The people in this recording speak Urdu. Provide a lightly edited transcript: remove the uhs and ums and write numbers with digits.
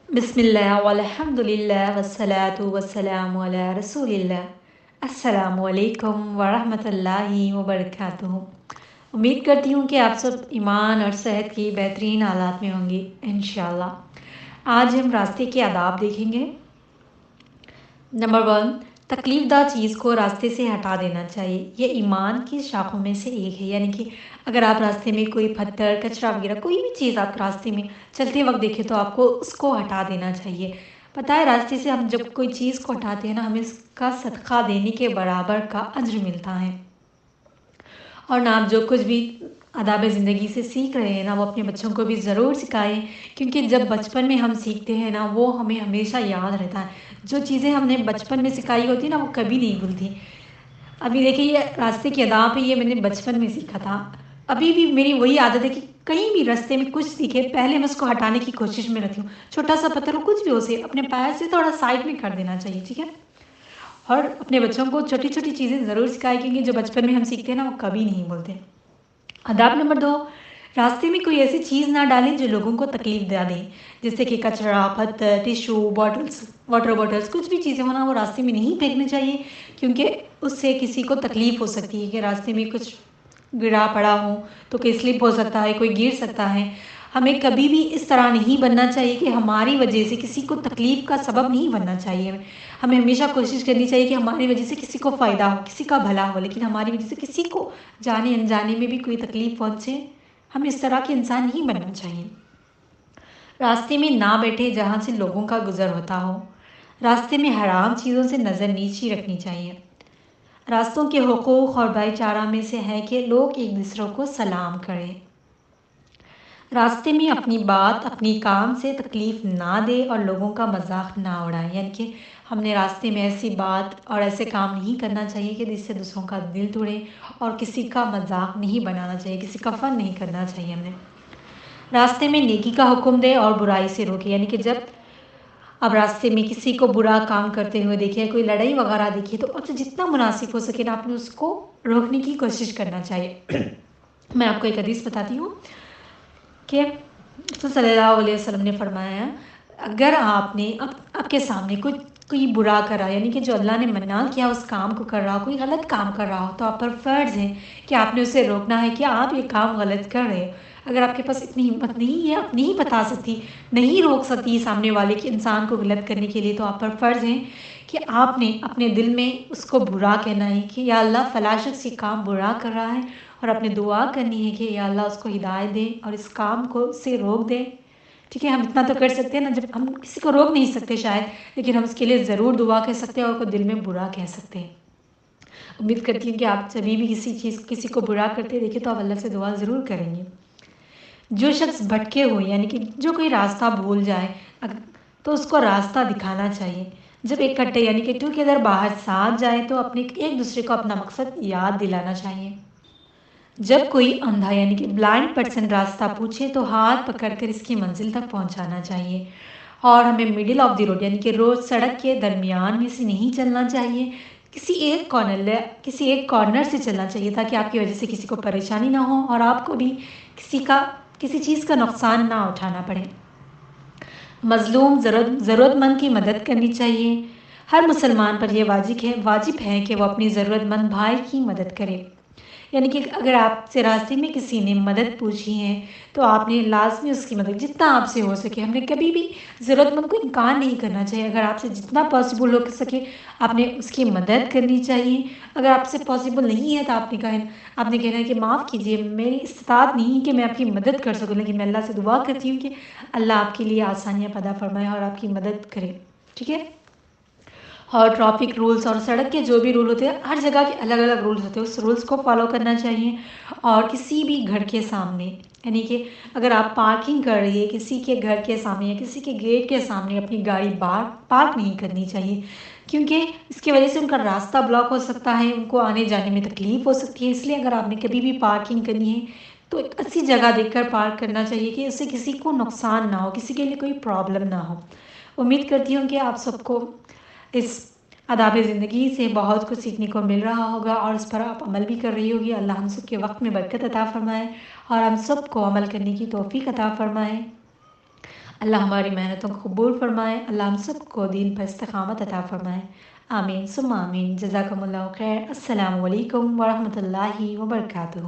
بسم اللہ والحمد للہ والصلاة والسلام علی رسول اللہ۔ السلام علیکم ورحمۃ اللہ وبرکاتہ۔ امید کرتی ہوں کہ آپ سب ایمان اور صحت کی بہترین حالات میں ہوں گے انشاءاللہ۔ آج ہم راستے کے آداب دیکھیں گے۔ نمبر 1، تکلیف دہ چیز کو راستے سے ہٹا دینا چاہیے۔ یہ ایمان کی شاخوں میں سے ایک ہے، یعنی کہ اگر آپ راستے میں کوئی پتھر، کچرا وغیرہ کوئی بھی چیز آپ راستے میں چلتے وقت دیکھیں تو آپ کو اس کو ہٹا دینا چاہیے۔ پتہ ہے راستے سے ہم جب کوئی چیز کو ہٹاتے ہیں نا، ہمیں اس کا صدقہ دینے کے برابر کا اجر ملتا ہے۔ اور نہ آپ جو کچھ بھی آداب زندگی سے سیکھ رہے ہیں نا، وہ اپنے بچوں کو بھی ضرور سکھائیں، کیونکہ جب بچپن میں ہم سیکھتے ہیں نا، وہ ہمیں ہمیشہ یاد رہتا ہے۔ جو چیزیں ہم نے بچپن میں سکھائی ہوتی نا، وہ کبھی نہیں بھولتی۔ ابھی دیکھیے یہ راستے کے آداب ہے، یہ میں نے بچپن میں سیکھا تھا۔ ابھی بھی میری وہی عادت ہے کہ کہیں بھی راستے میں کچھ سیکھے پہلے میں اس کو ہٹانے کی کوشش میں رہتی ہوں۔ چھوٹا سا پتھر ہو، کچھ بھی ہو سے اپنے پیر سے تھوڑا سائڈ میں کر دینا چاہیے، ٹھیک ہے؟ اور اپنے بچوں کو چھوٹی چھوٹی چیزیں ضرور سکھائیں، کیونکہ جو بچپن میں ہم سیکھتے ہیں نا، وہ کبھی نہیں بولتے۔ آداب نمبر 2، راستے میں کوئی ایسی چیز نہ ڈالیں جو لوگوں کو تکلیف دے، جیسے کہ کچرا، پتھر، ٹیشو، واٹر بوٹلز، کچھ بھی چیزیں ہونا وہ راستے میں نہیں پھینکنے چاہیے، کیونکہ اس سے کسی کو تکلیف ہو سکتی ہے کہ راستے میں کچھ گرا پڑا ہو تو کوئی سلپ ہو سکتا ہے، کوئی گر سکتا ہے۔ ہمیں کبھی بھی اس طرح نہیں بننا چاہیے کہ ہماری وجہ سے کسی کو تکلیف کا سبب نہیں بننا چاہیے۔ ہمیں ہمیشہ کوشش کرنی چاہیے کہ ہماری وجہ سے کسی کو فائدہ ہو، کسی کا بھلا ہو، لیکن ہماری وجہ سے کسی کو جانے انجانے میں بھی کوئی تکلیف پہنچے، ہمیں اس طرح کے انسان نہیں بننا چاہیے۔ راستے میں نہ بیٹھے جہاں سے لوگوں کا گزر ہوتا ہو۔ راستے میں حرام چیزوں سے نظر نیچی رکھنی چاہیے۔ راستوں کے حقوق اور بھائی چارہ میں سے ہے کہ لوگ ایک دوسرے کو سلام کریں۔ راستے میں اپنی بات، اپنی کام سے تکلیف نہ دے اور لوگوں کا مذاق نہ اڑائے، یعنی کہ ہم نے راستے میں ایسی بات اور ایسے کام نہیں کرنا چاہیے کہ جس سے دوسروں کا دل توڑے، اور کسی کا مذاق نہیں بنانا چاہیے، کسی کا فن نہیں کرنا چاہیے ہم نے۔ راستے میں نیکی کا حکم دے اور برائی سے روکے، یعنی کہ جب اب راستے میں کسی کو برا کام کرتے ہوئے دیکھے، کوئی لڑائی وغیرہ دیکھی، تو اب جتنا مناسب ہو سکے نا آپ نے اس کو روکنے کی کوشش کرنا چاہیے۔ میں آپ کو ایک حدیث بتاتی ہوں کہ صلی اللہ علیہ وسلم نے فرمایا، اگر آپ نے آپ کے سامنے کوئی برا کرا، یعنی کہ جو اللہ نے منع کیا اس کام کو کر رہا ہو، کوئی غلط کام کر رہا ہو، تو آپ پر فرض ہے کہ آپ نے اسے روکنا ہے کہ آپ یہ کام غلط کر رہے ہو۔ اگر آپ کے پاس اتنی ہمت نہیں ہے، آپ نہیں بتا سکتی، نہیں روک سکتی سامنے والے کے انسان کو غلط کرنے کے لیے، تو آپ پر فرض ہے کہ آپ نے اپنے دل میں اس کو برا کہنا ہے کہ یا اللہ فلاں شخص یہ کام برا کر رہا ہے، اور اپنے دعا کرنی ہے کہ یا اللہ اس کو ہدایت دے اور اس کام کو سے روک دے، ٹھیک ہے؟ ہم اتنا تو کر سکتے ہیں نا، جب ہم کسی کو روک نہیں سکتے شاید، لیکن ہم اس کے لیے ضرور دعا کر سکتے ہیں اور کو دل میں برا کہہ سکتے ہیں۔ امید کرتی ہوں کہ آپ جبھی بھی کسی کو برا کرتے دیکھیں تو آپ اللہ سے دعا ضرور کریں گے۔ جو شخص بھٹکے ہوئے، یعنی کہ جو کوئی راستہ بھول جائے تو اس کو راستہ دکھانا چاہیے۔ جب اکٹھے یعنی کہ ٹوگیدر باہر ساتھ جائے تو ایک دوسرے کو اپنا مقصد یاد دلانا چاہیے۔ جب کوئی اندھا یعنی کہ بلائنڈ پرسن راستہ پوچھے تو ہاتھ پکڑ کر اس کی منزل تک پہنچانا چاہیے، اور ہمیں مڈل آف دی روڈ یعنی کہ سڑک کے درمیان میں سے نہیں چلنا چاہیے، کسی ایک کارنر سے چلنا چاہیے، تاکہ آپ کی وجہ سے کسی کو پریشانی نہ ہو اور آپ کو بھی کسی چیز کا نقصان نہ اٹھانا پڑے۔ مظلوم ضرورت مند کی مدد کرنی چاہیے۔ ہر مسلمان پر یہ واجب ہے کہ وہ اپنی ضرورت مند بھائی کی مدد کرے، یعنی کہ اگر آپ سے راستے میں کسی نے مدد پوچھی ہے تو آپ نے لازمی اس کی مدد جتنا آپ سے ہو سکے، ہم نے کبھی بھی ضرورت مند کو انکار نہیں کرنا چاہیے۔ اگر آپ سے جتنا پاسبل ہو سکے آپ نے اس کی مدد کرنی چاہیے۔ اگر آپ سے پاسبل نہیں ہے تو آپ نے کہنا ہے کہ معاف کیجیے، میری استطاعت نہیں کہ میں آپ کی مدد کر سکوں، لیکن میں اللہ سے دعا کرتی ہوں کہ اللہ آپ کے لیے آسانیاں پیدا فرمائے اور آپ کی مدد کرے، ٹھیک ہے؟ اور ٹریفک رولز اور سڑک کے جو بھی رول ہوتے ہیں، ہر جگہ کے الگ الگ رولز ہوتے ہیں، اس رولز کو فالو کرنا چاہیے۔ اور کسی بھی گھر کے سامنے، یعنی کہ اگر آپ پارکنگ کر رہی ہے کسی کے گھر کے سامنے یا کسی کے گیٹ کے سامنے، اپنی گاڑی پارک نہیں کرنی چاہیے، کیونکہ اس کی وجہ سے ان کا راستہ بلاک ہو سکتا ہے، ان کو آنے جانے میں تکلیف ہو سکتی ہے۔ اس لیے اگر آپ نے کبھی بھی پارکنگ کرنی ہے تو ایک اچھی جگہ دیکھ کر پارک کرنا چاہیے کہ اس سے کسی کو نقصان نہ ہو، کسی کے لیے کوئی پرابلم نہ ہو۔ امید کرتی ہوں کہ آپ سب کو اس آداب زندگی سے بہت کچھ سیکھنے کو مل رہا ہوگا اور اس پر آپ عمل بھی کر رہی ہوگی۔ اللہ ہم سب کے وقت میں برکت عطا فرمائے اور ہم سب کو عمل کرنے کی توفیق عطا فرمائے۔ اللہ ہماری محنتوں کو قبول فرمائے، اللہ ہم سب کو دین پر استقامت عطا فرمائے، آمین ثم آمین۔ جزاکم اللہ خیر۔ السلام علیکم ورحمۃ اللہ وبرکاتہ۔